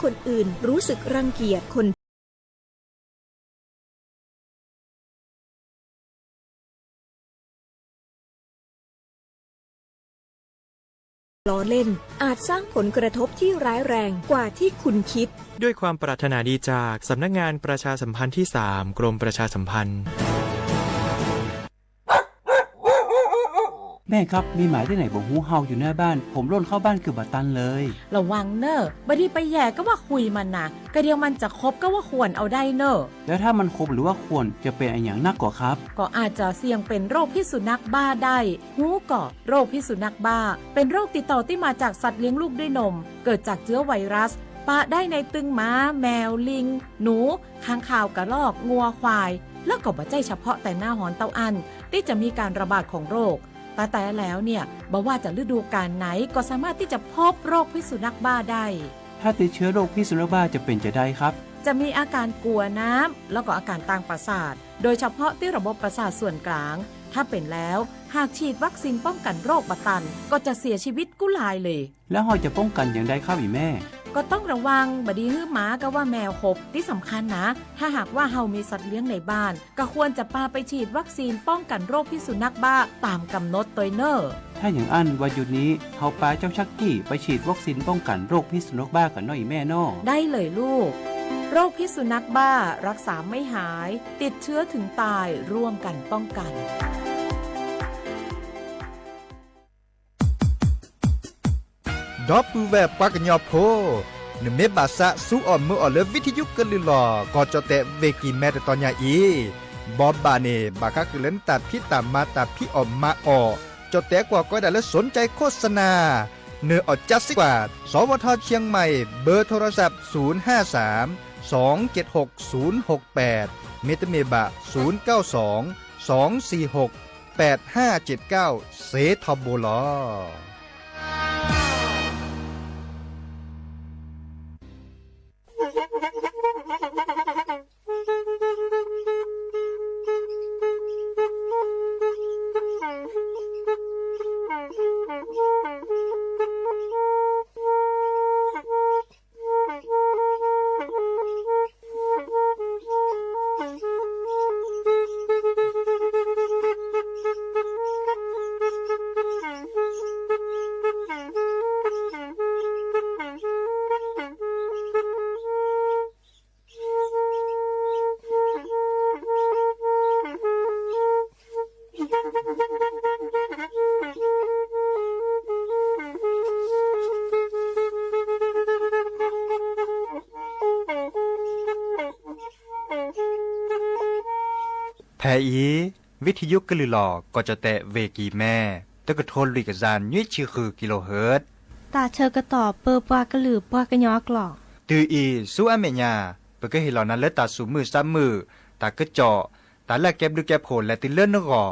คนอื่นรู้สึกรังเกียจคนล้อเล่นอาจสร้างผลกระทบที่ร้ายแรงกว่าที่คุณคิดด้วยความปรารถนาดีจากสำนักงานประชาสัมพันธ์ที่ 3 กรมประชาสัมพันธ์แม่ครับมีหมายที่ไหนบอกหูเฮาอยู่หน้าบ้านผมร่นเข้าบ้านคือบัตันเลยระวังเนอะบดีไปแย่ก็ว่าคุยมันนะกระเดียวมันจะคบก็ว่าควรเอาได้เนอะแล้วถ้ามันคบหรือว่าควรจะเป็นอย่างนักกว่าครับก็อาจจะเสี่ยงเป็นโรคพิษสุนัขบ้าได้หูก่อโรคพิษสุนัขบ้าเป็นโรคติดต่อที่มาจากสัตว์เลี้ยงลูกด้วยนมเกิดจากเชื้อไวรัสปะได้ในตึงม้าแมวลิงหนูค้างคาวกระรอกงัวควายแล้วก็บ่ใจเฉพาะแต่หน้าหอนเต้าอันที่จะมีการระบาดของโรคแต่แล้วเนี่ยบอกว่าจะฤดูกาลไหนก็สามารถที่จะพบโรคพิษสุนัขบ้าได้ถ้าติดเชื้อโรคพิษสุนัขบ้าจะเป็นจะได้ครับจะมีอาการกลัวน้ำแล้วก็อาการทางประสาทโดยเฉพาะที่ระบบประสาทส่วนกลางถ้าเป็นแล้วหากฉีดวัคซีนป้องกันโรคบัตันก็จะเสียชีวิตกุหลายเลยแล้วเราจะป้องกันอย่างไรครับอีแม่ก็ต้องระวังบดีฮื้อหมาก็ว่าแมวขบที่สำคัญนะถ้าหากว่าเฮามีสัตว์เลี้ยงในบ้านก็ควรจะพาไปฉีดวัคซีนป้องกันโรคพิษสุนัขบ้าตามกำหนดตัวเนอร์ถ้าอย่างอันวันหยุดนี้เฮาพาเจ้าชักกี้ไปฉีดวัคซีนป้องกันโรคพิษสุนัขบ้ากันหน่อยแม่น้อได้เลยลูกโรคพิษสุนัขบ้ารักษาไม่หายติดเชื้อถึงตายร่วมกันป้องกันดอปูแวบปากญอโพนเมบาสะสู้อ่อนมืออ่อนเลวิทยุกลือหลอก็จะแตะเวกีแม่ตอนยาอีบอบบาเนบาคักเล่นตัดพี่ตามมาตัดพี่ออกมาออจะแตะกว่าก็ได้และสนใจโฆษณาเนื้ออดจัดสิกว่าสวทเชียงใหม่เบอร์โทรศัพท์053 276 068เมตเมบะ092 246 8579เสทบลอแพอีวิทยุกลือหลอก็จะแตะเวกีแม่ตะกะโทนลุยกะจานยี่ชื่อคือกิโลเฮิรตซ์ตาเชอกระต่อเปอปากระหลือปากระยอกหลอกตืออีสู้อเมญาเปก็เห็นเหล่านั้นแล้วตาสูมือซ้ำมือตากระเจาะตาแลกแก็บดูแก็บโผลและติเลื่อนนกอ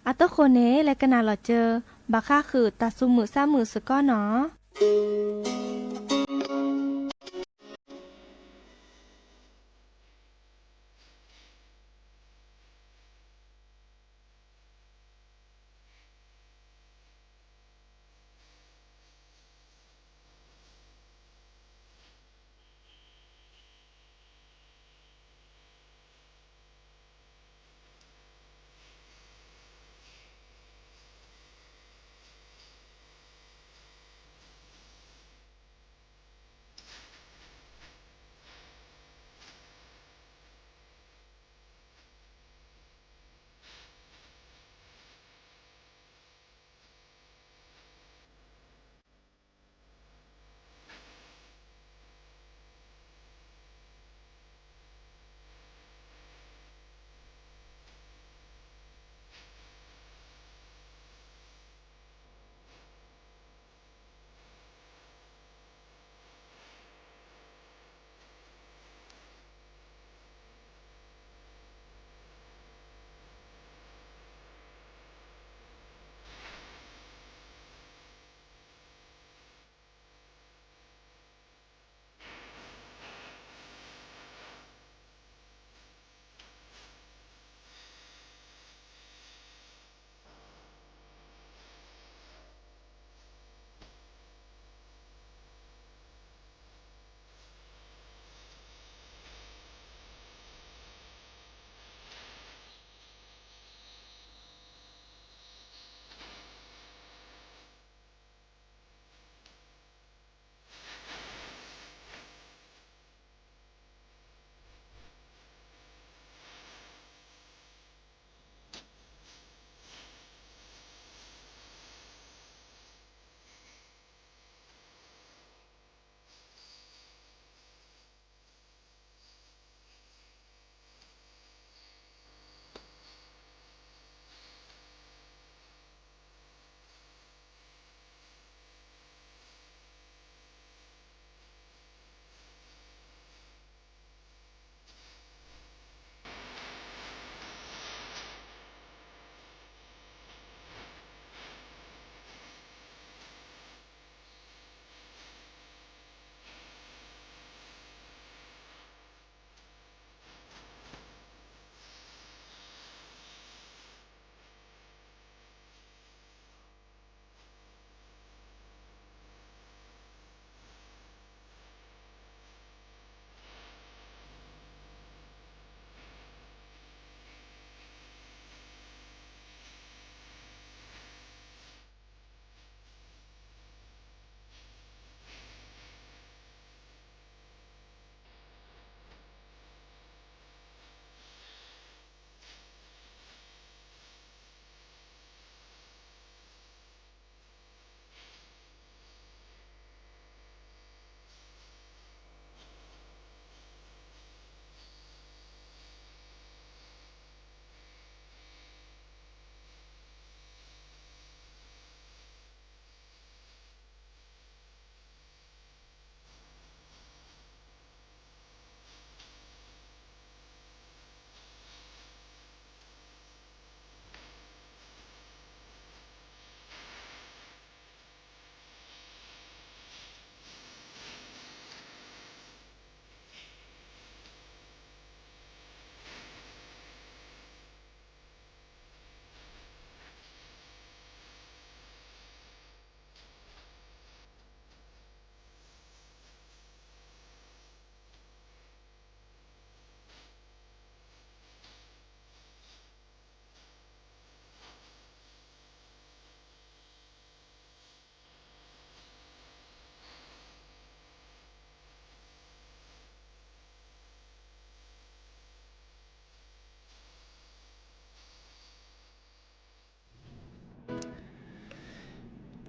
อัตโตโคเนและกนาหลอเจอบาค่าคือตาซุมือซ้ำมือสก้อเนาะ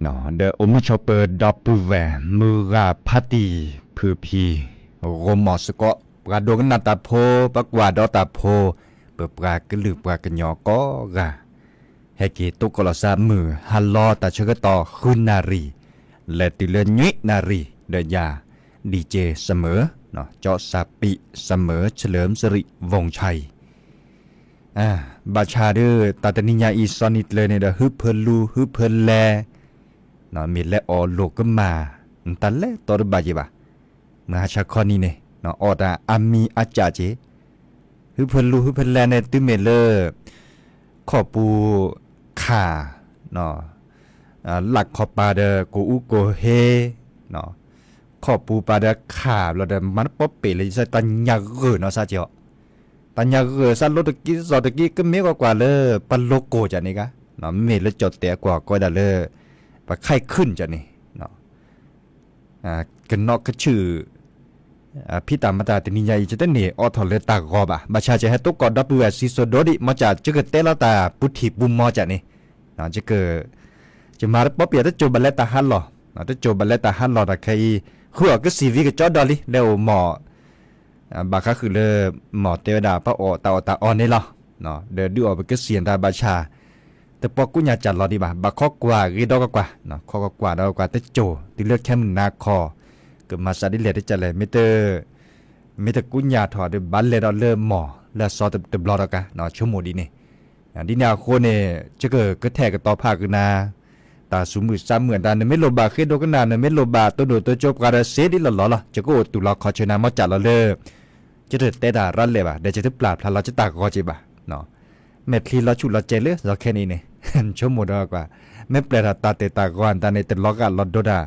เนาะเดอมชอปเปอร์ดับเบิลแวร์มือราพัตีพือพีโรมอสก็ปราดงนาตาโพปกว่าดอตาโพเปิดปรากลือปรากญอก็กะเฮกิตุกลซามือฮัลลอตาชกตอคุนนารีและติเลญุนารีเดยาดีเจเสมอเนาะเจาะสาปิเสมอเฉลิมสิริวงชัยบาชาเดอตาตนิยาอีซอนิตเลยเนี่ยเดฮึเพลูฮึเพแลเนาะมีและออโลก็มาตันและตอรบาจิบะมหาชาคอนี่เนี่ยเนาะออตาอามีอาจาเจฮึเพลูฮึเพแลเนี่ยตึเมเลขอปูขาเนาะหลักขอปาเดกูอุโกเฮเนาะขอปูปาเดขาเราเดมันป๊อปเปเลยใส่ตันยาเกเนาะซาเจียวตันยาเกซันโลตะกี้ซอตะกี้ก็เมกว่าเลยปันโลโกจ้ะนี่กะเนาะเมลจดแต่กว่าก็ได้เลยปะไข้ขึ้นจ้ะนี่เนาะกันนอกก็ชื่อพี่ตามมาตาตินิยาอีจะได้เนี่ยออทอเลตากอบะบาชาจะให้ตุกกอดับเบิลซิโซโดดิมาจากจะเกิดเตลตาปุถิบุมมอจ้ะนี่เนาะจะเกิดจะมาป๊อปเปียจะโจบัลเลตาฮัลหรอเนาะจะโจบัลเลตาฮัลหรอแต่ใครหัวก็ซีวีกับจอดอลิแล้วหมอบาคาคือเลยหมอเทวดาพระโอตาออนนี่หรอเนาะเดี๋ยวดูออกไปก็เสียนตาบาชาแต่ปอกุญญาจัดรอดีบ่าบาข้อกว่ากีดอกกว่าเนาะข้อกว่าดอกกว่าแต่โจที่เลือกแค่มึงนาคอเกิดมาซาดิเลได้จัดเลยไม่เตอกุญญาถอดบัลเลดอลเลอร์หมอและซอตบลอดกะเนาะชั่วโมงดีนี่ดินาโคเนี่ยจะเกิดก็แทกกับต่อภาคนาตาสุมือซ้ำเหมือนตาเนไม่โลบาเคโดกันนาเนไม่โลบาตัวโดตัวจบการเซดิหล่อจะก็ตุลาคอชนะมาจัดเราเลยจะเถิดเตดารันเลยบ่ะเดี๋ยวจะถึงปราบพลันเราจะตากอจีบ่ะเนาะเม็ดลีเราชุดเราเจเลยเราแค่นี้เนี่ยชั่วโมงดีกว่าไม่เปลี่ยนตาเตตากอนตาในเตล็อกกันเราโดดา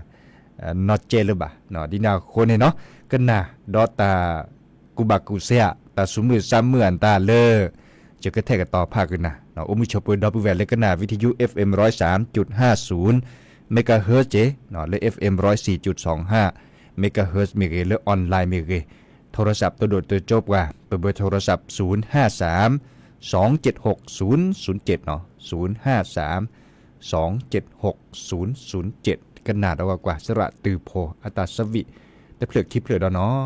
นอเจเลยบ่ะเนาะดินาโคเนี่ยเนาะกันนาดอตากูบักกูเซียตาสุมือซ้ำเหมือนตาเลอจะก็แทกกับต่อภาคกันนะเนาะโอมิชอปเปอร์ดับเบิลแวร์เล็กกันนะวิทยุ FM 103.50 เมกะเฮิรตซ์เจเนาะและ FM 104.25 เมกะเฮิรตซ์มีเกและออนไลน์มีเกโทรศัพท์ตัวโดดตัวจบว่าเบอร์โทรศัพท์053 276 007เนาะ053 276 007กันนาดกว่าสระตือโพอัตสวิแต่เปลือกคลิปเปลือกเนาะ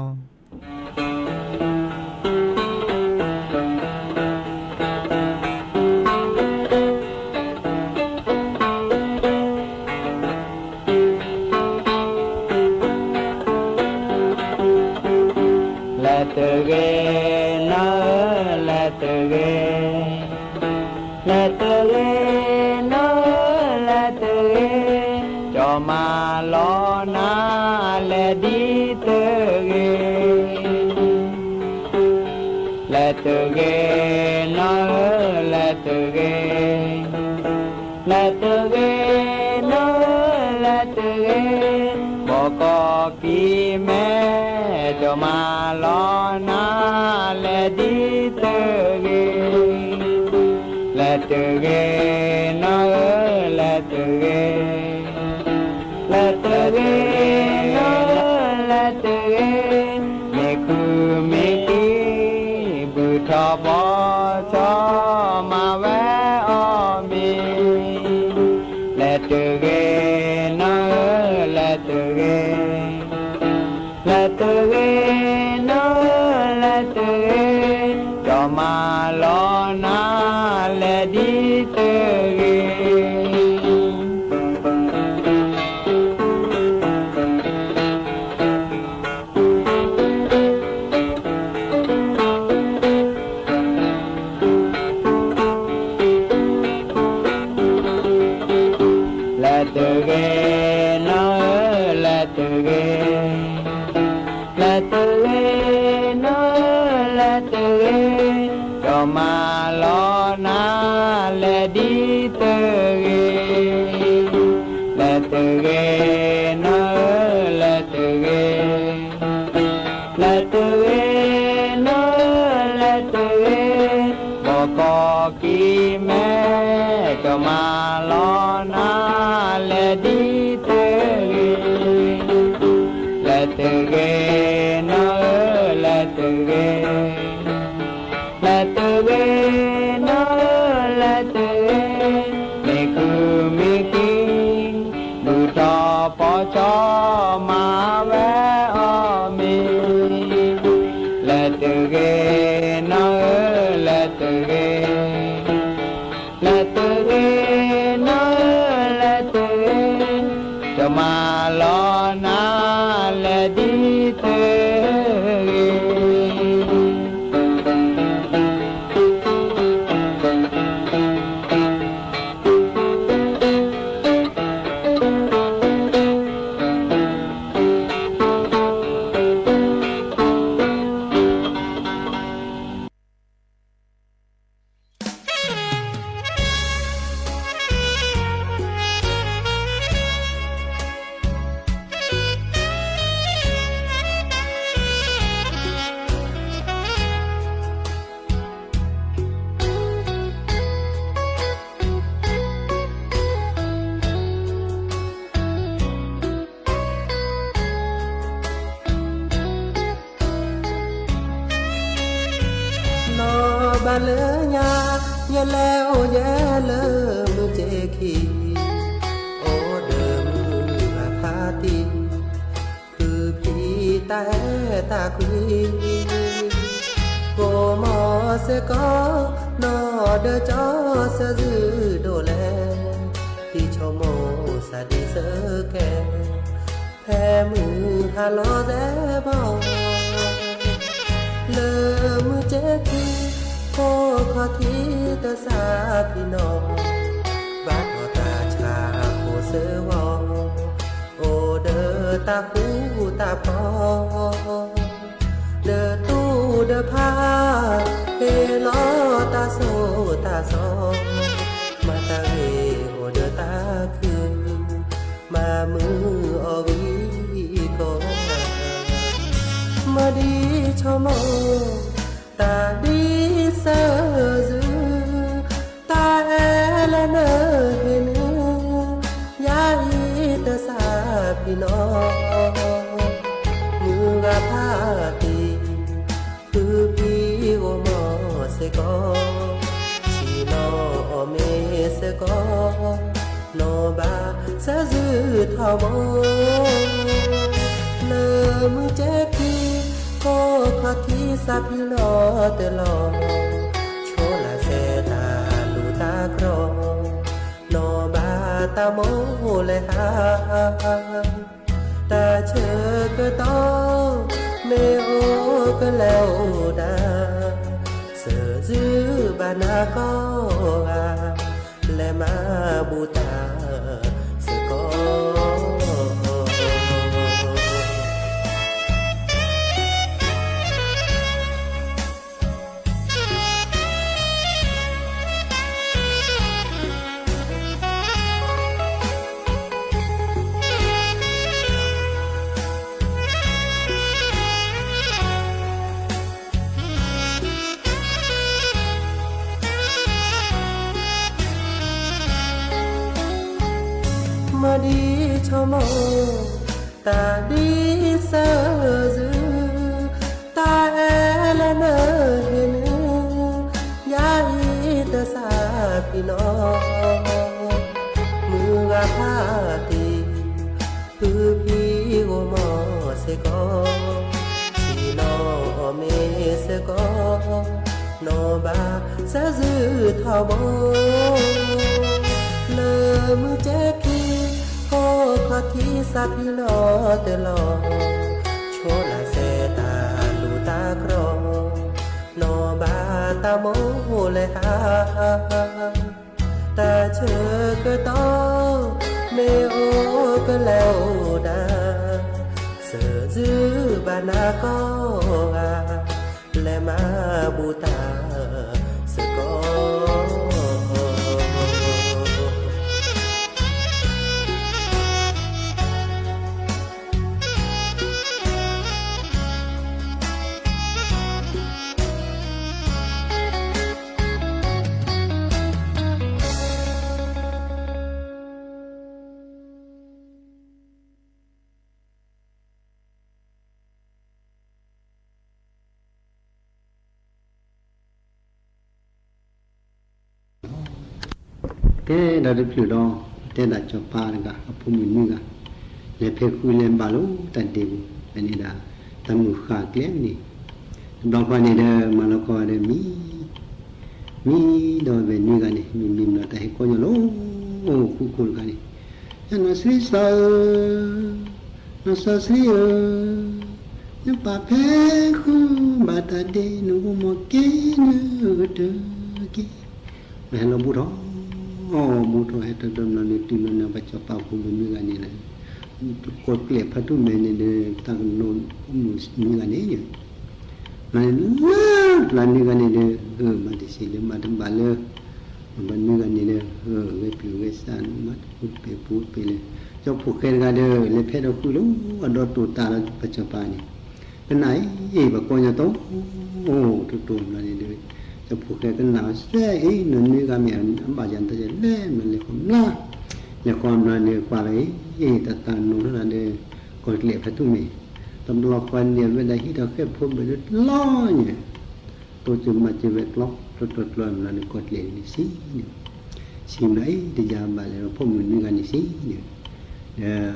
มาล้อนาและดีเตเกและเตเกนาและเตเกและเตเกนาและเตเกบอกอกีแม่จะมาล้อนาและดีเตเกและเตเกนาและเตเกLet the rain, let the rain, make you make it, but about my way on me. Let the rain, let the rain, let the rain, let the rain, to my lona, let it rain. Let the rain, let the rain, let the rain, let the rain, come along, let it rain. Let the rain, let the rain, let the rain, let the rain,บอกกีแม่ก็มาล้อนาLet it rain, let it rain, let it rain, let it rain, let it rain, make you make it, lettere no lettere lettere no lettere Jamalona lediteบาเลญาเยแล้วเยเลมือเจคีโอเดิมอาพาตีคือพี่แต่ตาคุยโกมอเสก็นอเดจอเสจือโดแลที่ชโมสาดีเสแกแพ้มือฮาโลแซบอเลมือเจคีโคขอทีตาสาพี่น้องบาดขอตาชาโคเสวอโอเดอตาหูตาพอเดอตู้เดอพาเฮลอตาโซตาซอมาตาเฮโอเดอตาคืนมามืออวีก็มาดีชมตาดีเสอจือตาเอลเนเฮนยาอีตาสาพี่น้องมือกะพาตีคือพี่โอมอเสกอชีนอเมเสกอนอบาเสจือทอมเลมือเจคีโคขอที่สาพิลอเตลอโชลาเซตาลูตากรอนอบาตาโมเลหาตาเชอกะตอเมโอกะแล้วดาเสอจือบานาก็อาและมาบูตาเสกอมาดีชมตาดีเสอจือตาเอลเนเฮนยาอีตาสาพี่น้องมือกะพาตีคือพี่โอมอเสกอชีนอเมเสกอนอบาเสจือทอบเลมือเจคีโคขอที่สาพิลอเตลอโชลาเซตาลูตากรอนอบาตาโมเลหาตาเชอกะตอเมโอกะแล้วดาเสอจือบานาก็อาและมาบูตาเสกอแต่เราได้ผิวลองแต่ละจบปาร์กะพูมินึกะเลเพคุยเลมบาลูตันเดบุอันนี้ละตามุขาเกลมนี่ ดอกนี่เด้อมาแล้วก็เด้อมีดอกเป็นนี่กันนี่มีนะแต่ก็ยังโลคุกันนี่ยันสริสานะสสรินะปะเพคุบาตาเดนุโมเกนะเดกิแม่นบุตรบุตรให้ตะดมนะนี่ติมนะบัจจปาคุมีกันนี่นะกดเกลียบพัตุเมนี่เด้อตังโนมีกันนี่เนี่ยมันลานี่กันนี่เด้อมาดิสิเลมาดบาเลมันมีกันนี่เด้อเวปิเวสานมัดพูดไปเลยเจ้าผูกแขนกันเด้อเลยเพดเอาคุลุอดอตูตาละปัจจปานี่เป็นไหนบะกอนยะโตตุๆนั่นนี่เด้อเจ้าผูกแขนกันหนาแซ่นั่นนี่ก็มีอันบายันตะเจแล่มันเลยความลาเนี่ยความนั่นเนี่ยกว่าเลยตะตานุนั่นเด้อกดเกลียบพัตุเมตำรวจควันเนี่ยเวลาที่เราแค่พบไปด้วยล้อเนี่ยตัวจะมาจะเวทล็อกตัวลอยมาในกดเหลวนี่สิเนี่ยสิ่งไหนที่ยามบาเลยพบมือนึกกันนี่สิเนี่ย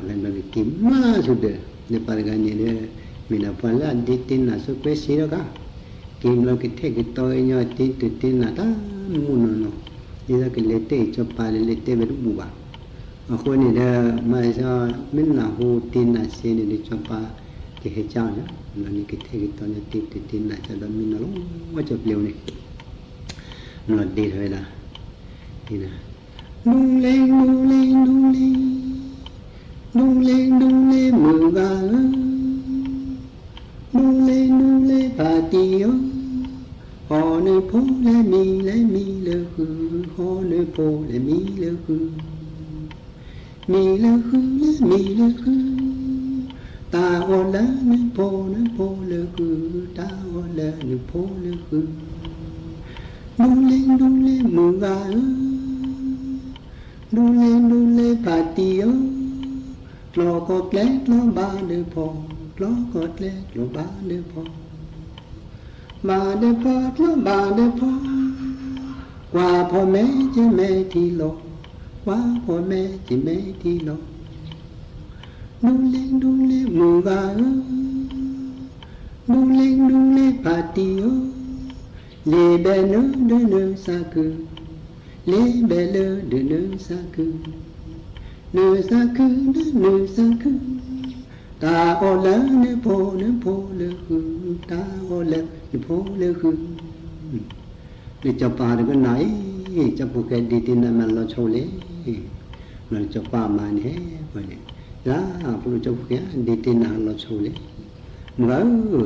มันแบบกิมมาสุดเนี่ยปาร์กันเนี่ยมีน้ำพันละดิตินน่ะสุดเวสีแล้วก็กิมเราคิดเท่กิโตเนาะตินน่ะตามุนเนาะนี่เราคิดเลเตจบปาเลเตเวรุบุบะคนนี่มาจะมินน่ะหูตินน่ะเสนี่ดิจบปาที่เหตุการณ์นั่นนี่คิดเท่กิโตเนี่ยตินน่ะจะดำมินน่ะลงว่าจะเปลี่ยวนี่นอนดีเลยนะนี่นะลุงเลมือกาลลุงเลปาติโอฮอเนโพเลมีเลคือฮอเนโพเลมีเลคือมีเลคือตาโอละเนโพเลคือตาโอละเนโพเลคือลุงเลมือกาลลุงเลปาติโอลอกอดเล็กลอบาเดพอลอกอดเล็กลอบาเดพอบาเดพอลอบาเดพอกว่าพ่อแม่จะแม่ที่หลอกกว่าพ่อแม่จะแม่ที่หลอกลุงเลมือกาลลุงเลปาติโอเลเบเนเดเนซาคือเลเบเลเดเนซาคือเนซาคือตาโอละเนโพเลคือตาโอละเนโพเลคือนี่จะปาดกันไหนจะพูดแค่ดีตินะมันเราโชว์เลยมันจะปามาเนี่ยวันนี้แล้วพูดจะพูดแค่ดีตินะเราโชว์เลยเมื่อ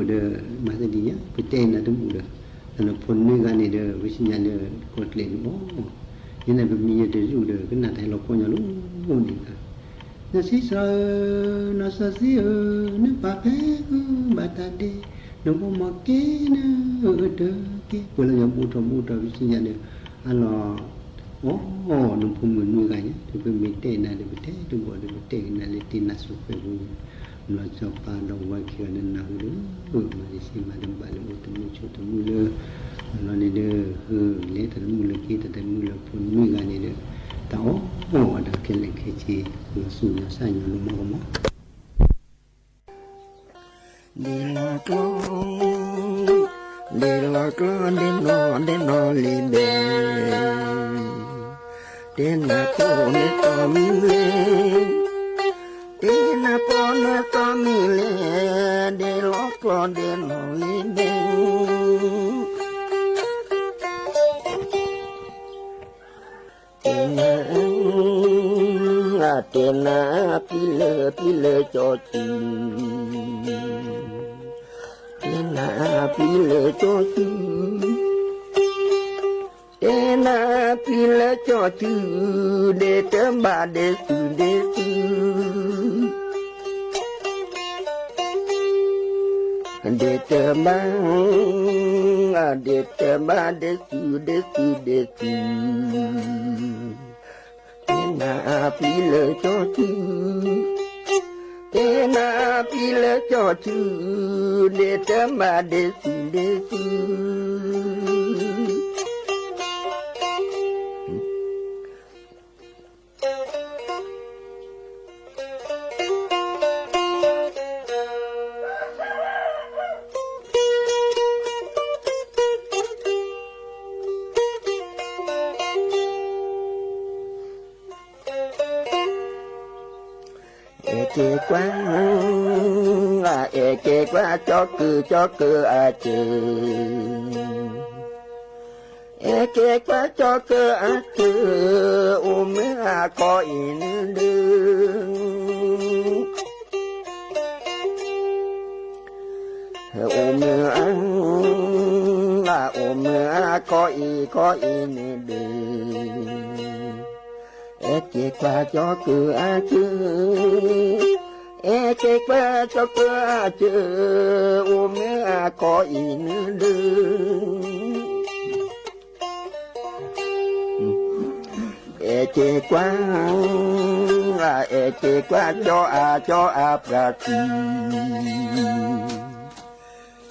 เดอมาจะดีเนี่ยพูดเต้นนะทุกคนเดอแต่เราพ้นนี่กันนี่เดอวิญญาณเดอกดเล่นโอ้ยังไงแบบนี้เดออยู่เดอก็น่าให้เราพ้นอย่างรู้นี่กันนะสิสานะสัสสินะปะเพบาตาเดนะโมมะเกนะเดเกเวลาอย่างมุตวิญญาณเดออัลลอฮ์โอ้นุ่มพุ่มมือมือกันเนี่ยทุกคนมีเต้นนะเดอเต้ทุกคนเดอเต้นะเลตินะสุขเบุญเราจะปาดว่าเขียนนะเด้อมาดิสิมาดมบาลมุตมุชุตมุเลเราเนี่ยเด้อเลตมุเลกีตมุเลพุ่นมือกันเนี่ยเด้อตาโอ้ดักเกล็ดเคจีเราสูญสายอยู่ลงมาก็มั้งดีละกลอนดีนอลีเบเดนะโพเนตอมิเลเดนะโพเนตอมิเลเดละกลอนดีนอลีเบเตนะพิเลจอจีเตนะพิเลจอจีเตนะพิเลจอจีเดเตบาเดสุเดสุเดเตบาเดเตบาเดสุเดสุna pile cho chữ thế na pile cho chữ để chấm mà để sư กว่าเอเกกว่าจอกคืออาเจอเอเกกว่าจอกคืออาเจออุเมื่อก็อินดึงโอเมื่อก็อีนดึงเอเกกว่าจอกคืออาเจอเอเกกว่าจอกคืออาเจออุเมื่อก็อินดึงเอเกกว่าจออาประที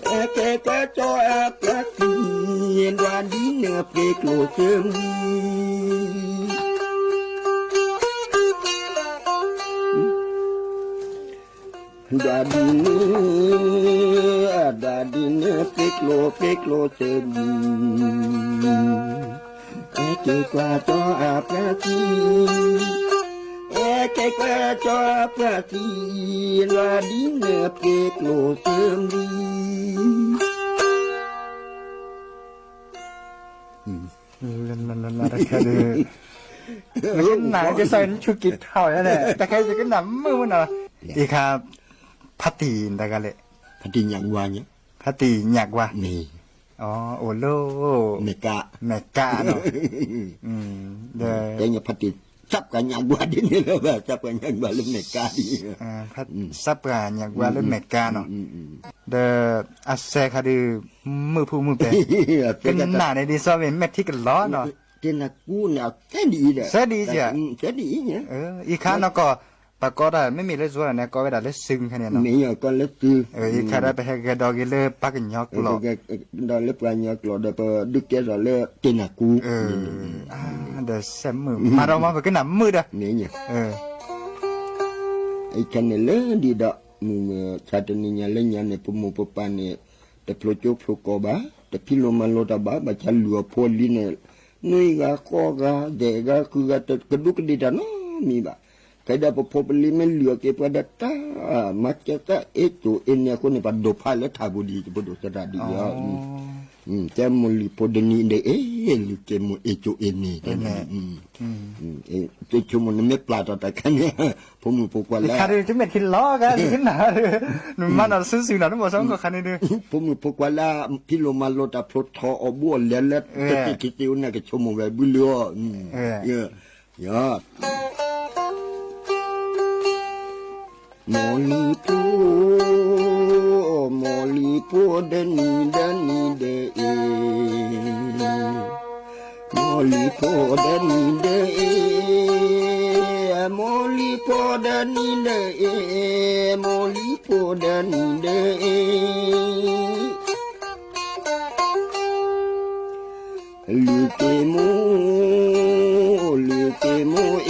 เอเกกว่าจออาประทีวันดีเนื้อเปกโลเชิมดาดีเนื้อเปกโลเชิมเอเกกว่าจออาประทีเอเกกว่าจออาประทีลาดีเนื้อเปกโลเสริมดีแค่ดื้อไม่ใช่หนังจะใส่ชุดกิจเท่านั้นแหละแต่ใครจะก็หนำมือมันเนาะอีครับพัตตีนแต่กันเลย พัดดินอย่างว่าเนี่ย พัตตีหยักว่า นี่ อ๋อโอโล เมกะ เนาะเด้อ แต่เนี่ยพัดดินจับกันอย่างว่าดิเนี่ยแบบจับกันอย่างว่าเรื่องเมกะดีพัดซับกันหยักว่าเล่นเมกาเนาะเด้ออาเซคาดือมือผู้มือเปเป็นหน้าในดีซอเป็นแมทที่กันล้อเนาะเจนกูเนี่ยแค่ดีเลยแค่ดีจ้ะแค่ดีเนี่ยอีค้าเนาะก็ปากก็ได้ไม่มีเลยส่วนเนี่ยก็ไม่ได้เลยซึ้งแค่นี้เนาะไม่ก็เลยคืออีค้าได้ไปให้กระดอกเลยปักหยอกหลอกดอกเลยปลาหยอกหลอกเดี๋ยวดึกแกดอกเลยเจนกูเดี๋ยวแซมมือมาเรามาไปกันหนำมือเด้อเนี่ยไอ้คันเนี่ยเลยดีดอกมือชาตินี้เนี่ยเลยเนี่ยปุ๊บปุ๊บปันเนี่ยแต่พลโจพลโกบ้าแต่พี่ลมาโลตาบ้าบัจฉลัวพอลีเนี่ยนุยกาโคกาเดกาคือกาตกระดุกดีดานะมีบ้าKada populi melua kepada ta macam ta itu ini aku ni pada pala tabu di bodoh sedar dia. Temu li podeni de li temu itu ini. Itu cuma ni plata tak kan ya. Pomu pokuala. Kali itu mungkin law kan, benar. Mana susu nak macam kau kan itu. Pomu pokuala pilo malo ta proto obu lelet kita una ke cuma bulu. Ya. Molipo dani de Molipo dani de Molipo dani de Lukemo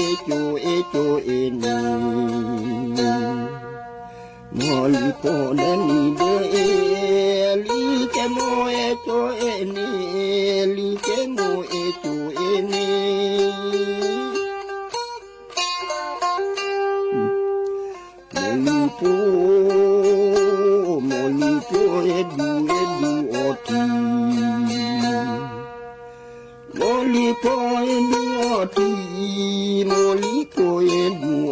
echo eni Molipo dani de Lukemo echo eni Molipo edu oti Molipo edu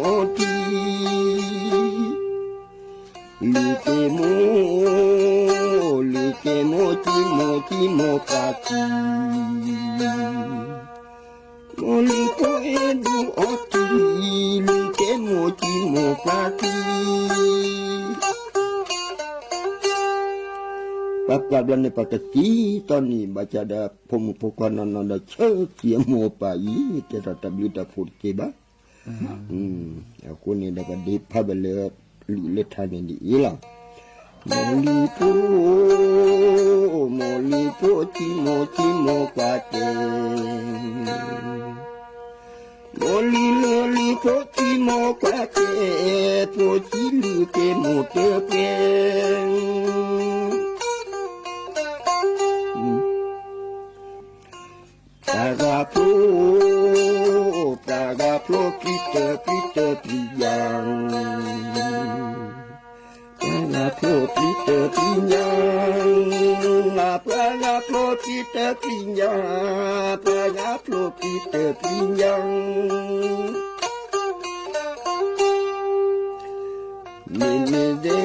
oti Lukemo timo kaki Molipo edu oti Lukemo timo kaki Papa dan ni pakai kita ni baca ada pemupukan ada cekia mau pai kita tak beli tak furke ba. Aku ni dapat di pabel letan ni hilang. Molipo timo kate. Molipo timo kate poti luke motepeng. Praga pro kita priyang Peter Pinya Praga Pro Peter Pinyang Mimi de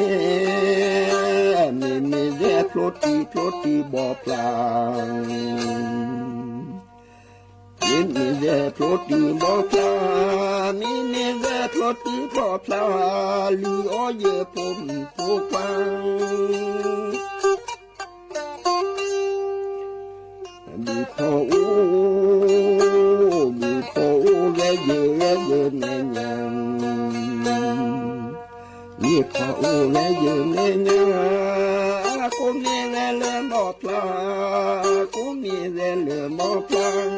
Ploti Bo Plang Mimi de Ploti Bo Plang Mimi de Ploti Bo Plang Lu O Ye Pom Po Pang Bi Pho Re Ye Ne Nyang Bi Pho Re Ye Ne Nyang Cô mi re le Bo Plang Cô mi re le Bo Plang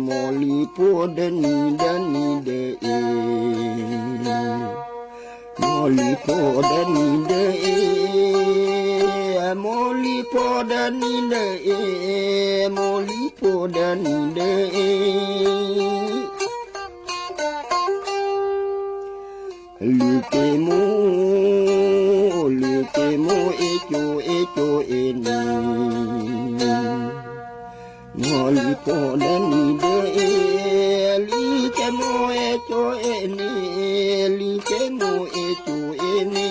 Molipo dani de Molipo dani de Molipo dani de Lukemo echo eni Molipo dani de Likemo echo eni Likemo echo eni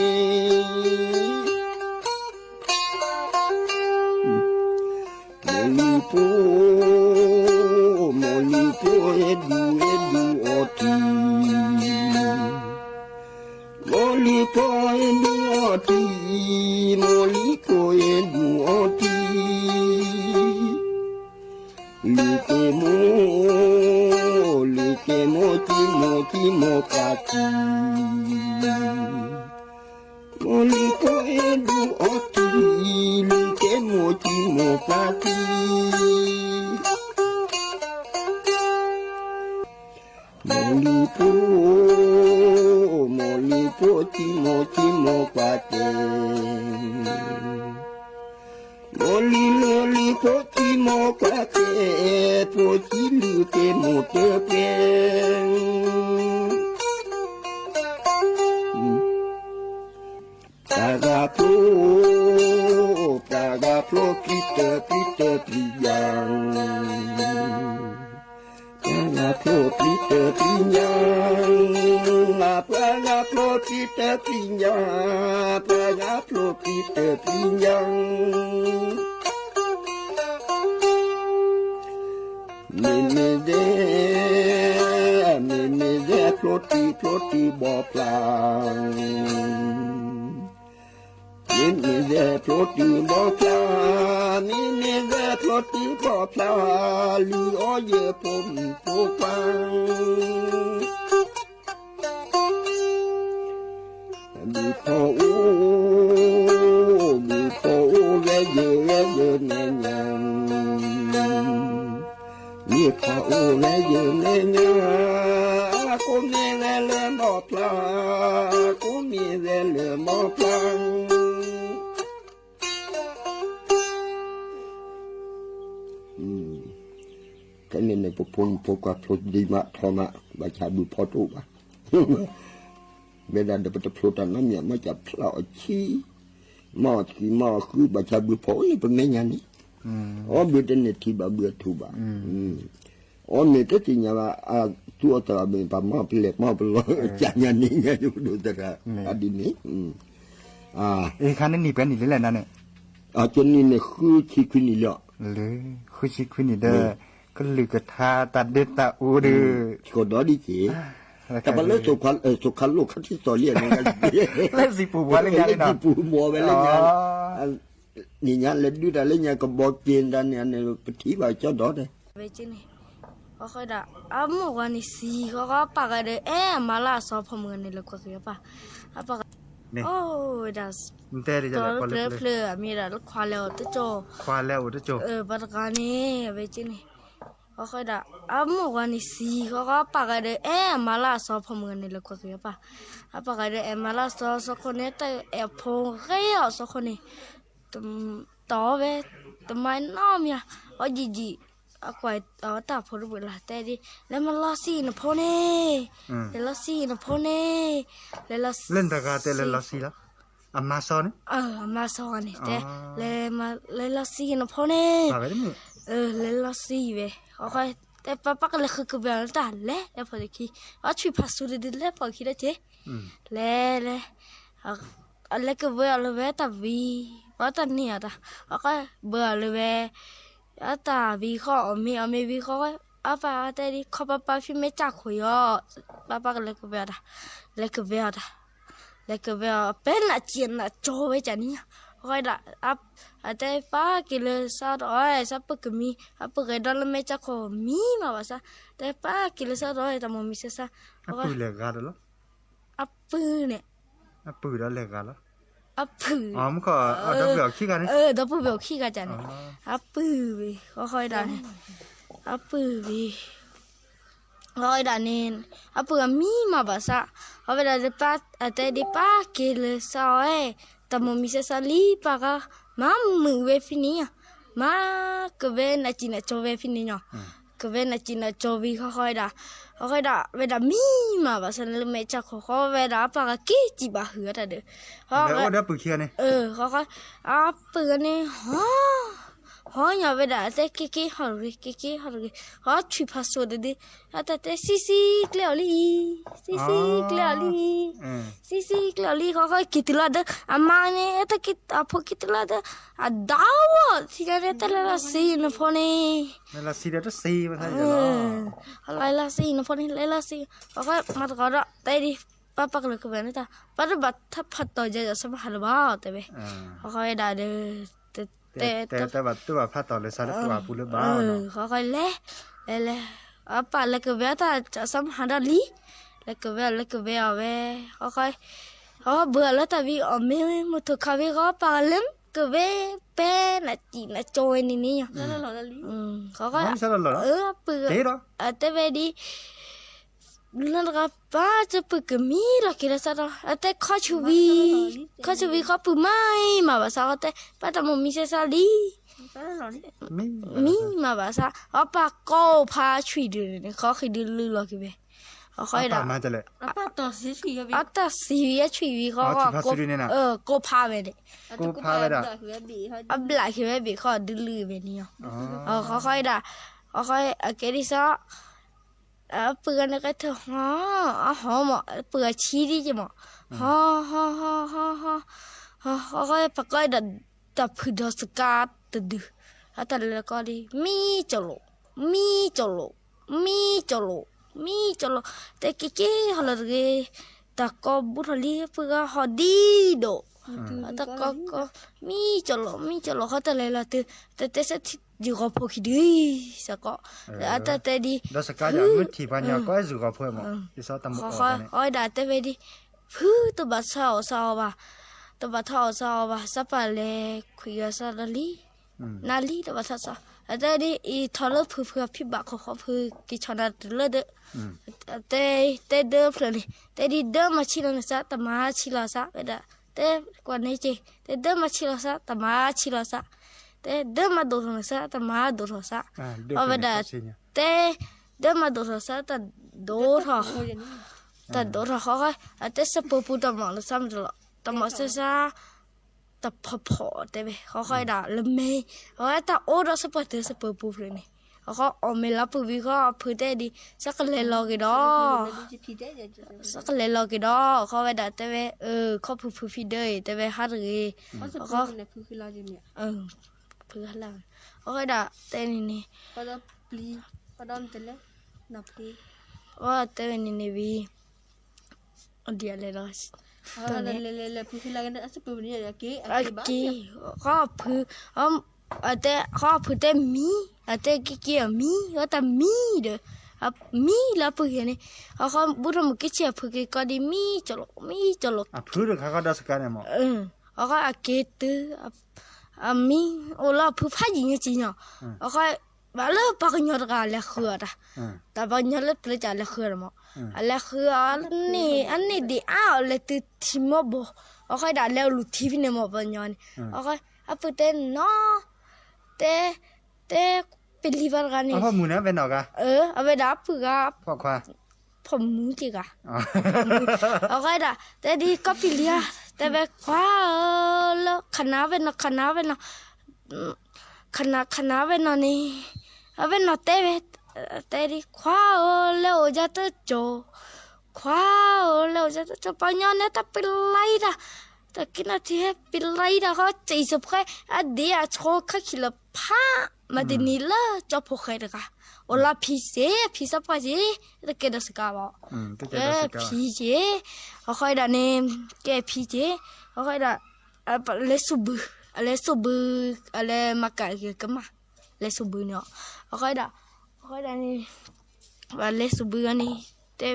Molipo edu oti Molipo edu oti Likemo timo kaki Molipo edu oti Likemo timo kaki Molipo timo kaki Molipo timo kaki Poti Likemo tepeng Praga Pro Peter Pinyang Praga Pro Peter Pinyang Praga Pro Peter Pinyang Praga Pro Peter Pinyang Mimi de Ploti Bo Plang Mimi de Ploti Bo Plang Mimi de Ploti Bo Plang Lu O Ye Pom Po Pang Bi Pho Re Ye Ne Nyang Bi Pho Re Ye Ne Nyang Cô mi re le Bo Plang Cô mi re le Bo Plang Cái này này po qua plot di ma thoma baca bu foto ba beda dapat plot namanya macam plochi mau ku baca bu po ni pemenya ni beda ni tiba bu tu ba ni tu tinya tu atau apa mau pilih mau perlu jangan ni nya dulu tera tadi ni kan ni pen ni le na ne Chun ni ne khu chi kun ni lo le khu chi kun ni deก็ลือกระทาตัดเด็ดตาอูดือก็ดอดีจีแต่พอเลิกสุขันลูกเขาที่ต่อเรียนกันเล่นสิปูบัวเล่นงานเลยเนาะสิปูบัวไปเล่นงานนี่งานเล่นด้วยแต่เล่นงานก็บอกเปลี่ยนดันเนี่ยเนี่ยปฏิบัติเจ้าดอได้ไปจีนี่ก็ค่อยด่าเมื่อวันนี้สีเขาก็ปากกันเลยมาล่าซอพมือนี่เลยกว่าคือปะปากโอ้ดัสตัวเพลย์มีแต่ควาแล้วตัวโจปากกันนี่ไปจีนี่ก็ค่อยด่าเมื่อวันนี้สีเขาก็ปากกันเลยมาล่าซอพมือนี่เลยกว่าคือปะปากกันเลยมาล่าซอสักคนนี้แต่พงเรียวสักคนนี้ต่อเว้ทำไมน้อมเนี่ยจี ควายตาพอรู้เวลาแต่ดิแล้วมันลอซี่นะพ่อเน่แล้วลอซี่นะพ่อเน่แล้วลอซี่ เล่นตะกาแต่เล่นลอซี่ละอามาซอน มาสอนนี่แต่แล้วลอซี่นะพ่อเน่ มาไปได้มั้ย แล้วลอซี่เว้ยค่อยแต่ป้าก็เลยคือแบบนั้นแล้วพอดีช่วยพัสดุแล้วพอคิดได้เจ๊แล้วก็เบื่อเลยเว้ยแต่วีว่าแต่เนี่ยก็เบื่อเลยเว้ยแต่วีเขามีวีเขาป้าแต่ดิเขาป้าพี่ไม่จักคุยป้าก็เลยก็เบื่อเป็นอาเจียนโจไว้จ้ะนี่ค่อยแต่ป้ากิเลสาร้อยสับปะก็มีป้าก็ดอลไม่จักขอมีมาว่าซะแต่ป้ากิเลสาร้อยแต่มันมีเสียซะ ปืนเล็กกันเหรอ ปืนเนี่ย ปืนเล็กกันเหรอ ปืนมันก็ดับเบิลขี้กันนี่ดับเบิลขี้กันจ้ะนี่ปืนวิค่อยได้ปืนวิค่อยได้นี่ปืนมีมาว่าซะเอาไปได้ป้าแต่ดิป้ากิเลสาร้อยแต่มันมีเสียซะลีป้าก็มามือเวฟินี่มาก็เวน่าจีน่าโจเวฟินี่เนาะก็เวน่าจีน่าโจวิค่อยได้เวลามีมาว่าฉันเลยไม่จักขอเวลาป้าก็กี่จีบะหือแต่เด้อแล้วได้ปืนเขียนนี่ค่อยปืนนี่ฮะอย่าเวลาแต่กี่ฮอร์รี่ช่วยพัสดุดิแต่ซีเกลียวลี่ค่อยคิดละเด้อมาเนี่ยแต่คิดพอคิดละเด้อดาวที่นั่นแต่ละซีนพอนี่ละซีเด้อซีมาใช่จ้ะละซีนพอนี่ละซีค่อยมาตะกอแต่ดิป้าก็เลยก็แบบนี้ตาป้าจะบัดถ้าพัดต่อจะสมัครบ้าแต่เว้ยค่อยได้เด้อแต่ว่าตัวพัดต่อเลยซะแล้วตัวปูเลยบ้าเนาะค่อยเละป้าเลยก็แบบถ้าจะสมัครได้ลีเลยก็แบบเว้ยค่อยเบื่อแล้วแต่วิไม่ถูกเขาวิก็ป้าเล่มก็เว้ยเป็นจีน่ะโจยนี่แล้วเราลีค่อยปืนแต่เว้ยดินั่นก็ป้าจะปืนก็มีหรอกกินแล้วซะแต่ข้อชูวีเขาปืนไม่มาบ้าซะแต่ป้าแต่มันมีเสียซาลีมีมาบ้าซะป้าก็พาช่วยดูนี่เขาเคยดูลือหรอกกินไปค่อยด่ามาจะเลยป้าต่อซีวีครับต่อซีวีช่วยเขาก็พาไปเลยก็พาไปด่าบลาคิดว่าบีเขาดูลือไปนี่เขาค่อยด่าค่อยเกดิซะปืนก็เถอะหอมปืนชี้ดิจิมค่อยปากก็ดับพื้นดสกัดดื้อแต่แล้วก็ดิมีจโลแต่กี่ฮัลโหลแต่ก็บุตรลีปืนฮอดีโดแต่ก็มีจโลเขาแต่เลยละแต่เสร็จอยู่กับพวกขี้ดื้อสักก็แต่ดิดสกัดอย่างที่ปัญญาก็อยู่กับเพื่อนมั้งที่สาวตำรวจค่อยด่าแต่เวดิตัวบัดเศร้าป่ะสับปะเลยคุยกันสักนาลีตัวบัดเศร้าแต่ดิอีทอลเพื่อพี่บักเขาเพื่อกิจนาเลือดแต่เดิมเลยแต่ดิเดิมมาชิลนะสัแต่มาชิลสัเวดาแต่กว่านี้เจแต่เดิมมาชิลสัแต่มาชิลสัแต่เดิมมาดูโทรศัพท์แต่มาดูโทรศัพท์เพราะว่าแต่เดิมมาดูโทรศัพท์แต่ดูโทรเขาก็แต่สปูปูตมาแล้วซ้ำตลอดตมาเสียแต่พอแต่เว้ยเขาค่อยด่าเลยไม่เขาแต่โอ้เราสปูแต่สปูปูเลยนี่เขาเอาไม่รับปุ๊บวิเขาพูดได้ดีสักเลยรอกี่ดอเขาไปด่าแต่เว้ยเขาพูดพี่ได้แต่เว้ยฮัทเลยเขาเพื่อแล้วโอ้ยด่าแต่นี่ก็จะปลีก็ดอนเตลนับปลีว่าแต่นี่วีเดียเลยล่ะตอนนี้เลยพูดขึ้นแล้วกันอาจจะเป็นนี่อะไรกี้ก็พูดแต่เขาพูดแต่มีแต่กี่มีก็แต่มีเด้อมีแล้วพูดอย่างนี้เขาบุรุษมุกเชียพูดก็ดีมีจลพูดเขาก็ได้สักการเนี่ยมั้งเขาเกตุมีโอลาผู้พายิงจริงอ่ะโอเคบาลปากยอดกันเลยคืออะไรแต่บางยอดเลยเปลี่ยนจากเลยคือมั้งอะไรคืออันนี้ดีเลยติดทิมบ่โอเคได้แล้วลุทีวินเนี่ยมั้งบางยอดโอเคพูดแต่เนาะแต่เป เป็นลีบากันนี่ อ๋อหมูนะเป็นหนอกอะ เอาไปดับผือกะ พอควา ผมมือจิกะ อ๋อ เอาไงด่ะแต่ดีก็ปิเลียแต่แบบคว้าแล้วคณะเป็นเนาะคณะเป็นเนาะคณะเป็นเนาะนี่เอาเป็นเนาะแต่ดีคว้าแล้วจะต้องโจคว้าแล้วจะต้องปัญญาเนี่ยถ้าเป็นไรด่ะแต่กินอะไรเป็นไรด่ะเขาใจสุดแค่อดีตโชว์ข้าขี้ละผ้ามาเดี๋ยวนี้ละจะพกใครด่ะโอลาพิซซ่าปาเจแต่แกดัสกาวะพีเจเขาคอยด่าเนี่ยแกพีเจเขาคอยด่าอะไรสุบอะไรมากะเกี่ยวกับมาอะไรสุบเนาะเขาคอยด่านี่ว่าอะไรสุบนี่เต้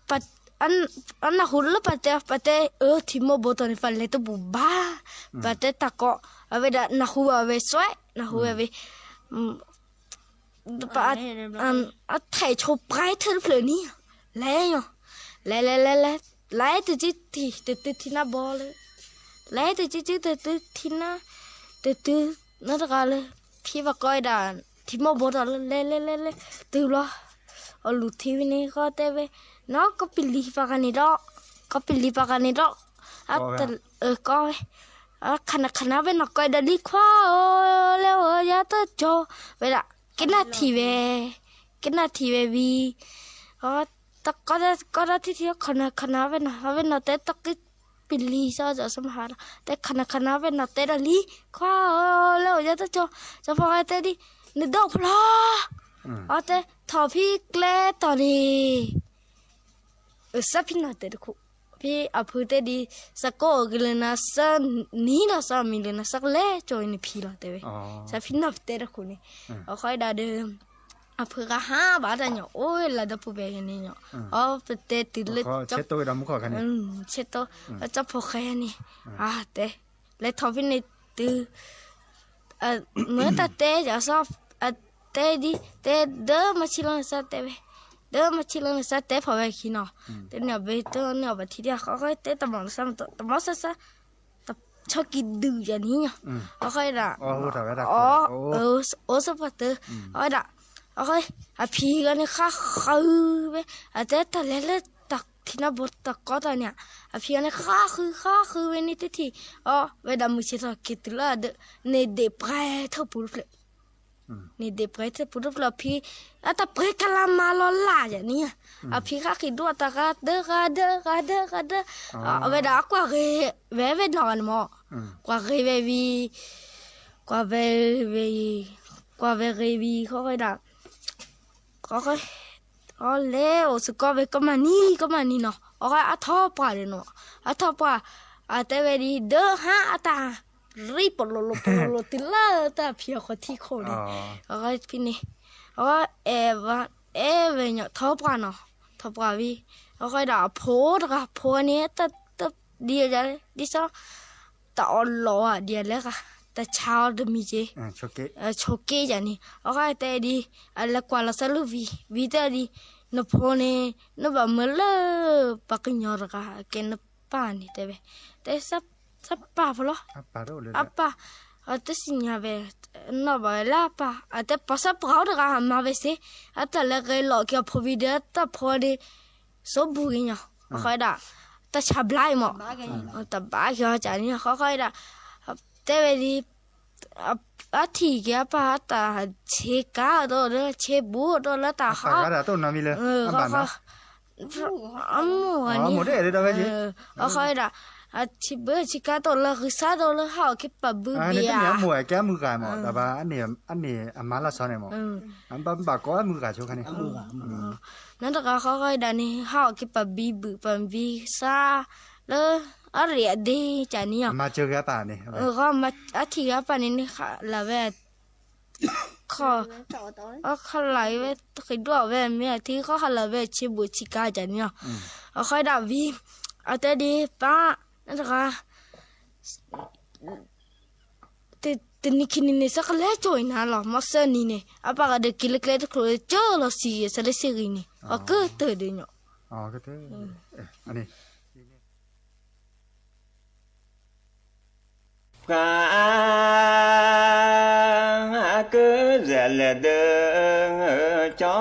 ปัดอันน่ะหุ่นละปัดที่โมบตอนนี้ฟันเลยตัวบุบ้าปัดตะกอเอาไว้ด่าน่ะหัวเอาไว้สวยน่ะหัวเอาไว้ถ่ายโชว์ปลายเธอเปล่านี่แล้วตัวจีที่น่าบอลแล้วตัวจีที่น่าน่าตะการเลยพี่ว่าก้อยด่านที่มอบอลเลยตื่นละเอาลูทีวีนี่ก็เตะน้องก็ปิลีปากกันนี่ดอกแต่ก็ขนาดเป็นนักก้อยด่าลีคว้าแล้วยาตัวโจเวลากินนาทีเววีตะก็ได้ที่ขนาดเป็นนาเตตะกิปิลีซะจะสมหาแต่ขนาดเป็นนาเตดลีคว้าแล้วยาตัวโจจะพอเตดินึกดอกพลาแต่ทอพี่เกลตอนนี้สับพินาเตดคุพี่อภูเตดีสักก็กลนะสันนี่นะสัมิลนะสักเล่จอยนี่พี่ละเตเวสับพินาเตดคุนี่เอาค่อยด่าเดิมอภูก็5 บาทเนี่ยโอ้ยละดับเบยนี่เนี่ยเอาเตติดเลยจับเช็ดตัวดำขอกันนี่เช็ดตัวจับพอแค่นี่เตเลยทอพี่นี่ตือเมื่อแต่เตจะชอบเตดีเตเดิมมาชิลนสัตเตเวเดิมมาชิลนสัตเตพอไปขี้เนาะเตเนี่ยเบเตเนี่ยไปทีเดียวเขาก็เตตมองซ้ำตมองซะตชอบกินดื้ออย่างนี้เนาะเขาก็ด่าสปอร์เตอร์เขาด่าเขาก็พี่กันเนี่ยข้าคือไปแต่ตะเล่ตักที่น่าบดตักก็ตอนเนี่ยพี่กันเนี่ยข้าคือเวนี่ทีเวลามือเช็ดกินละเนี่ยเด็กไปเท่าปุ๊บเลยนี่เด็กไปเท่าปุ๊บเลยพี่แต่ไปกลามาลอล่าอย่างนี้พี่ข้าคิดว่าตะกัดเด้อเวลากว่าเวดนอนมั้งกว่าเววีเขาก็ด่าก็เล่โอสก็เวก็มานี่เนาะก็ท้อป่าเลยเนาะท้อป่าแต่เวดีเด้อฮะตารีบปลดติล่าแต่พี่เขาที่คนนี่ก็พี่นี่ก็เวเนี่ยท้อป่าเนาะท้อป่าวีก็ด่าโพนี่แต่เดียวจะดิฉันตอนรอเดียวเลยค่ะแต่เช้าเดมีเจโชเกอย่างนี้ก็แต่ดีอะไรกว่าละสลุวีแต่ดีนพเนี่ยนบะเมลปักยอร์กะเกนปานี่แต่สับปะพลป่ะแต่สิญญาเวนบะละป่ะแต่ภาษาพร้าวดะมาเวเสแต่ละเกลอเกี่ยวพวิเดตพอดีสบุกิญก็ด่าแต่ชาบไลมั้งแต่บ้าเกี่ยวจานี่ก็ด่าแต่เวลีที่แกป่ะแต่เชก้าตัวเด้อเชบูตัวละตาเขาต้นน้ำมีเลยนี่หมดเลยได้ไหมเขาด่าชิก้าตัวละคือซาตัวละเขาคิดปะบูเบียเนี่ยหมวยแกมือกายมั้งแต่ว่าอันนี้มาละซ้อนเนี่ยมั้งบางก็มือกายช่วงนี้นั่นแต่เขาด่านี่เขาคิดปะบีซาเลยอะไรดีจานี่มาเจอแกป่านี่ก็มาที่แกป่านี่ค่ะละเวทเขาไหลเวทคิดว่าเวทเมียที่เขาละเวทชิบุชิกาจานี่เขาด่าวีแต่ดีป้านั่นก็แต่นี่คิดนี่สักเล่จอยนะหรอมาเซนี่เนี่ยป้าก็เด็กกินเล็กๆทุกคนเจอแล้วสิสเลสิกินี่ก็เตือนเดียวก็เตือนอันนี้กาเกิด rẻ lẻ đơ cho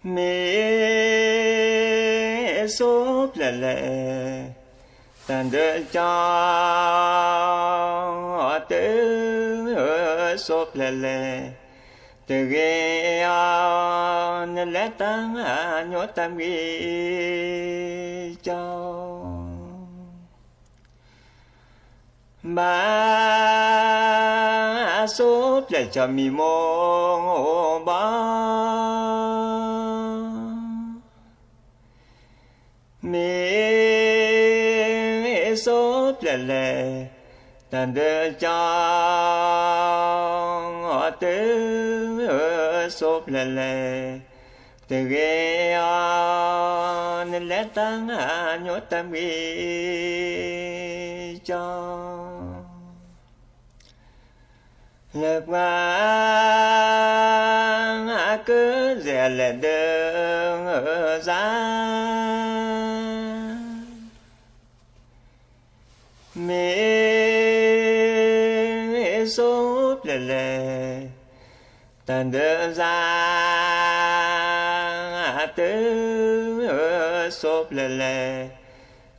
mi súp lẻ lẻ tàn đơ cho tư súp lẻ lẻ từ ghê nên lẽ tăng nhốt tam ghi cho ba súp lại cho mi mô ba mi súp lại lệ tàn đơ cho họ tứ súp lại lệ từ ghê nên lẽ tăng nhốt tam ghi cho lập ngang cứ rẻ lẻ đường ra mi súp lẻ lẻ tàn đơ ra tứ súp lẻ lẻ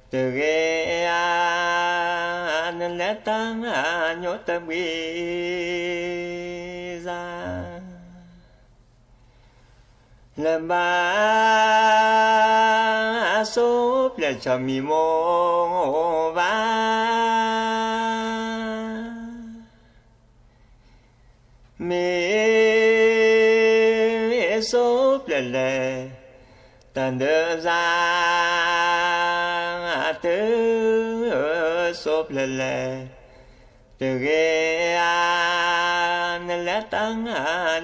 từ ghê nên lẽ tăng nhốt tâm ghi ra làm ba súp lại cho mi mô va mi súp lẻ lẻ tàn đơ ra tứ súp lẻ lẻ từ ghê nên lẽ tăng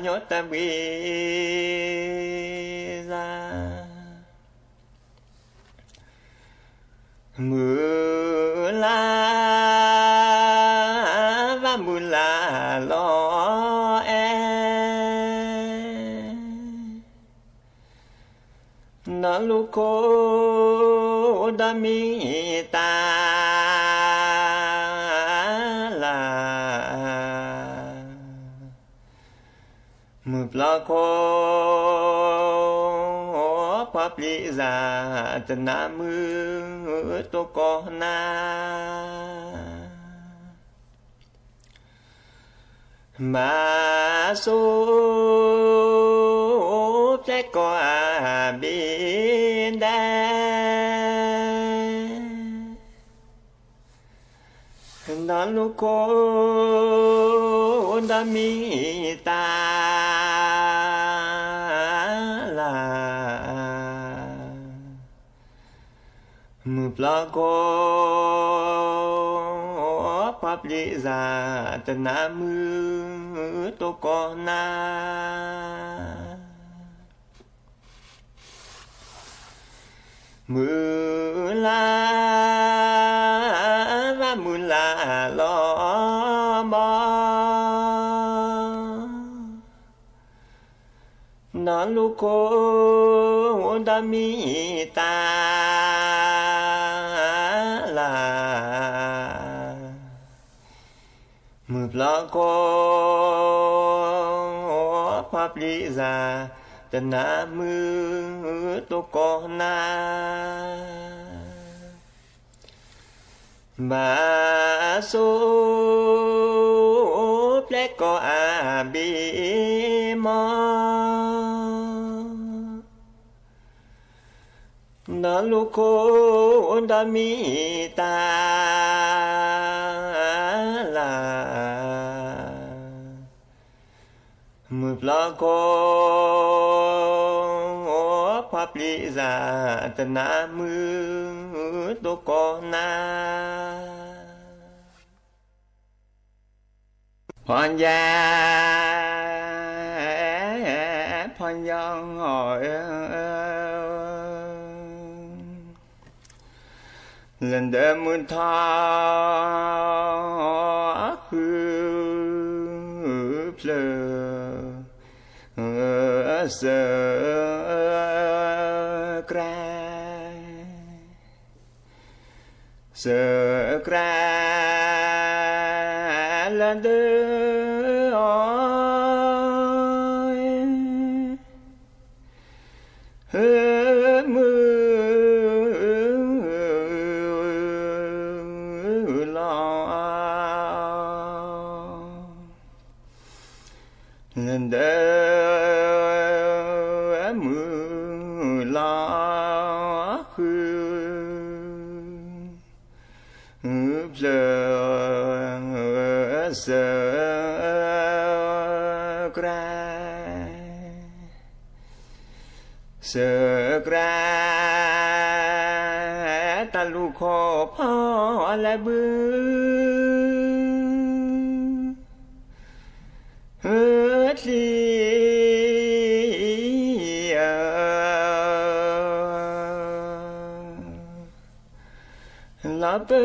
nhốt tâm ghi ra mưa la và mưa la lo nó lu cô đã mi ta là mưa pla cô pháp lý giả tên nam mưa tô có na mà số sẽ có bên đây nó lúc cô đã mi ta là mưa pla cô pháp lý giả tên nam mưa tô có na mưa la và mưa la lo ba nó lu cô đã mi ta là mưa pla cô pháp lý giả tên nam mưa tô có na mà số plek có bi mò nó lu cô đã mi ta là mưa pla cô pháp lý giả tên nam mưa tô có na hoàn gia hoàn dân hỏi lần đêm mưa tha khứ plơ sơ cra là đưa ơi mưa lo lần đỡ mưa lo giờ sợ ra ta lu khổ phó lại bưng hết đi lá bơ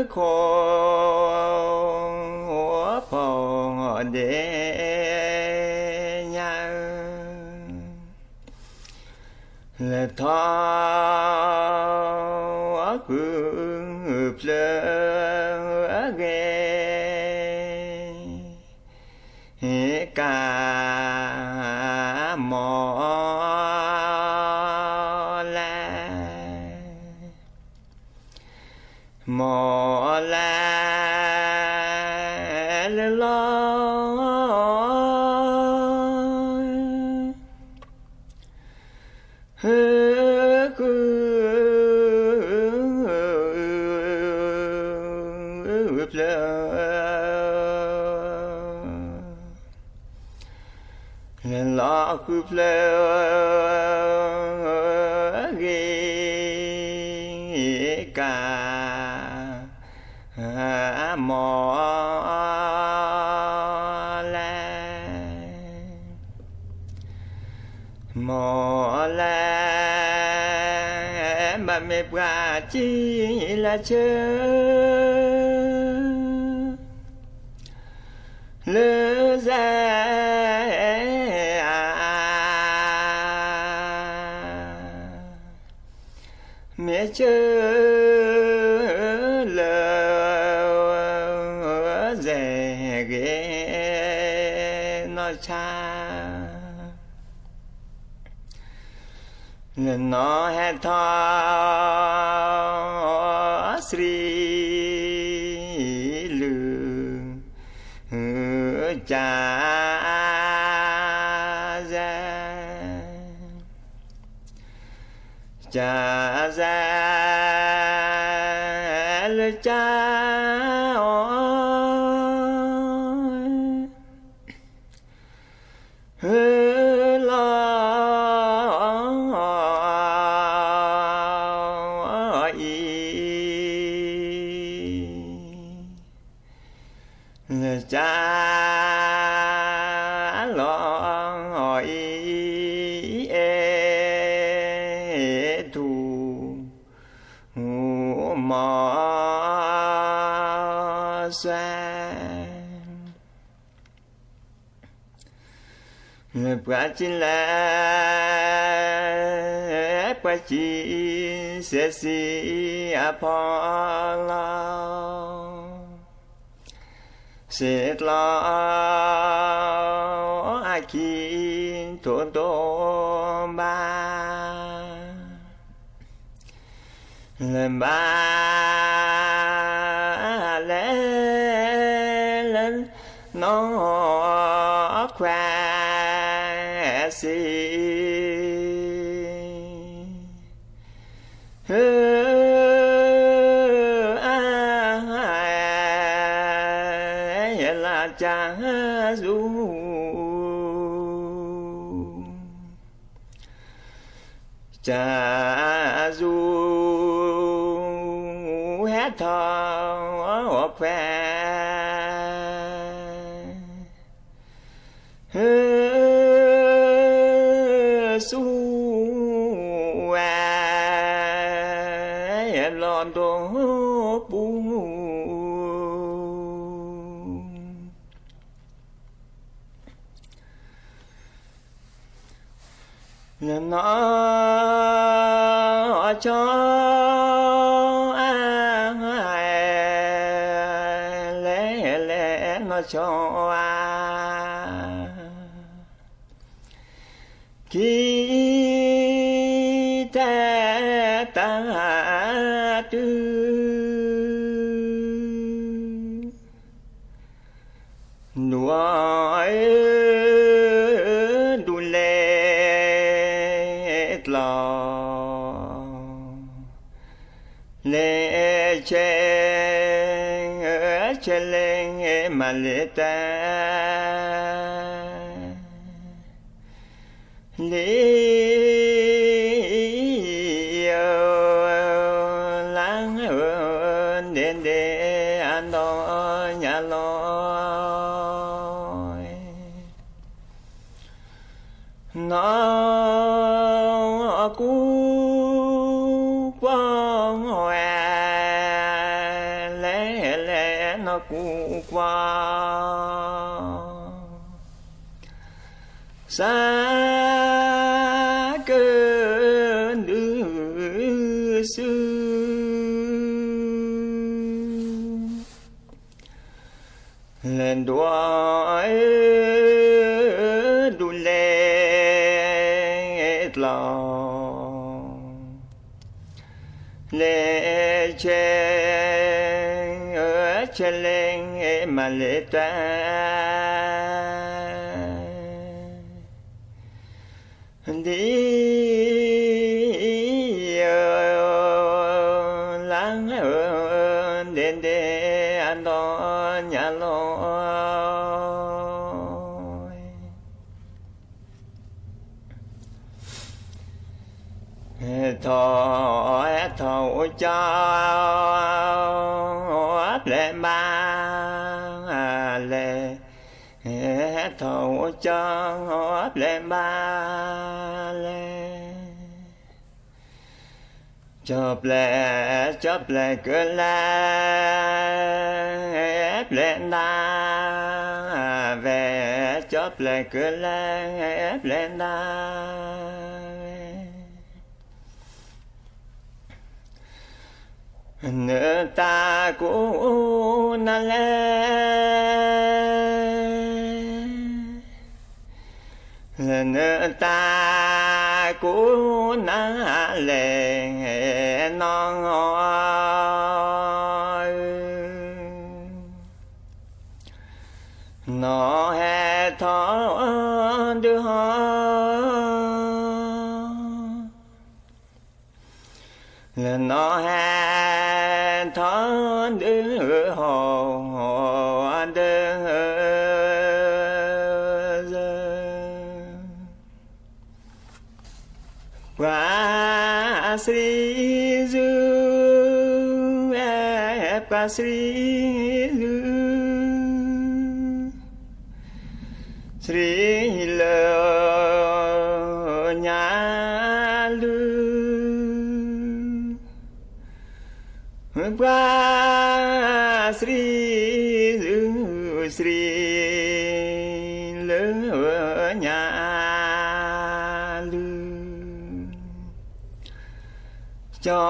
khổ phò để là thọ hương lơ ghê cả mò la lo lo khư plơ ghê cả mò la mà mẹ bà chỉ là chơi lỡ ra mẹ chơi lỡ rẻ ghé nó cha nên nó hẹn thọ sri lư cha ra lời cha ơi lo lời cha lo mò xoan người bà chỉ là bà chỉ sẽ si Apollo sẽ lo ai khi thôn tô ba lên ba lên nó khoe xì là cha du cha du hát thọ khoe su em lon đồ bu nên nó cho ชวาคิเตตาตุนัวดูเลตลอเลเชเชเลมาเลตาเลโอลังเดนเดอันดอยาลอยนอกูกวางแหวเลเลนอกูกวางสาเกินดื้อซื้อเล่นด้วยดูเลตลอเลเชเชเลงมาเลตาดีลังเดนเดอันดอนยาลอยทอทอเจ้าเปลมาเลทอเจ้าเปลมาเลจบแล้วเกินแล้วเปลนาเวจบแล้วเกินแล้วเปลนาเนื้อตากูนั่นแหละเนื้อตากูนั่นแหละน้องน้อแห่ทอดูหอน้อแห่ทอดูหอดูวาสรีจูปาสรีจูสรีเลญาลูปาสรีจูสรีเลญาจอ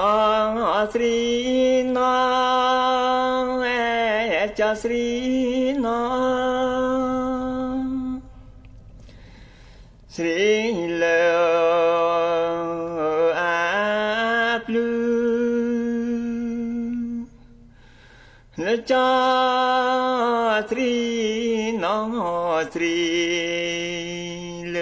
สรีนอจอสรีนอสรีเลอาปลูเลจอสรีนอสรีเล